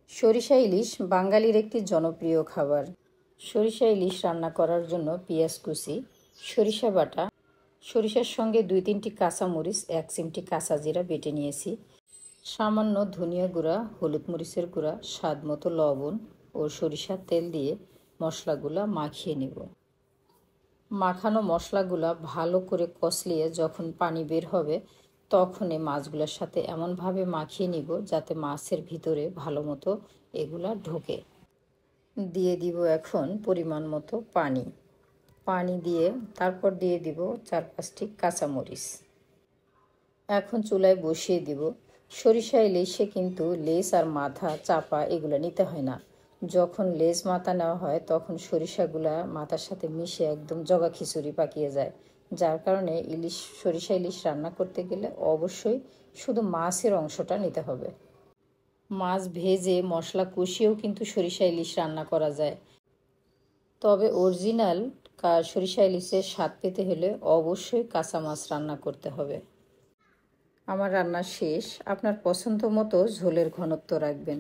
সরিষা ইলিশ বাঙালির একটি জনপ্রিয় খাবার। সরিষা ইলিশ রান্না করার জন্য পেঁয়াজ কুচি, সরিষা বাটা, সরিষার সঙ্গে 2-3টি কাঁচামরিচ, 1 চিমটি কাঁচা জিরা বেটে নিয়েছি, সামান্য ধনিয়া গুঁড়া, হলুদ মরিচের গুঁড়া, স্বাদ মতো লবণ ও সরিষার তেল দিয়ে মশলাগুলা মাখিয়ে নেব। মাখানো মশলাগুলা ভালো করে কষলিয়ে যখন পানি বের হবে তখন এই মাছগুলোর সাথে এমনভাবে মাখিয়ে নিব যাতে মাছের ভিতরে ভালো মতো এগুলা ঢোকে। দিয়ে দিব এখন পরিমাণ মতো পানি দিয়ে তারপর দিয়ে দিব 4-5টি কাঁচামরিচ। এখন চুলায় বসিয়ে দিব। সরিষা ইলিশে কিন্তু লেজ আর মাথা চাপা এগুলো নিতে হয় না। যখন লেজ মাথা নেওয়া হয় তখন সরিষাগুলা মাথার সাথে মিশে একদম জগা খিচুড়ি পাকিয়ে যায়, যার কারণে সরিষা ইলিশ রান্না করতে গেলে অবশ্যই শুধু মাছের অংশটা নিতে হবে। মাছ ভেজে মশলা কষিয়েও কিন্তু সরিষা ইলিশ রান্না করা যায়, তবে অরিজিনাল সরিষা ইলিশের স্বাদ পেতে হলে অবশ্যই কাঁচা মাছ রান্না করতে হবে। আমার রান্না শেষ। আপনার পছন্দ মতো ঝোলের ঘনত্ব রাখবেন।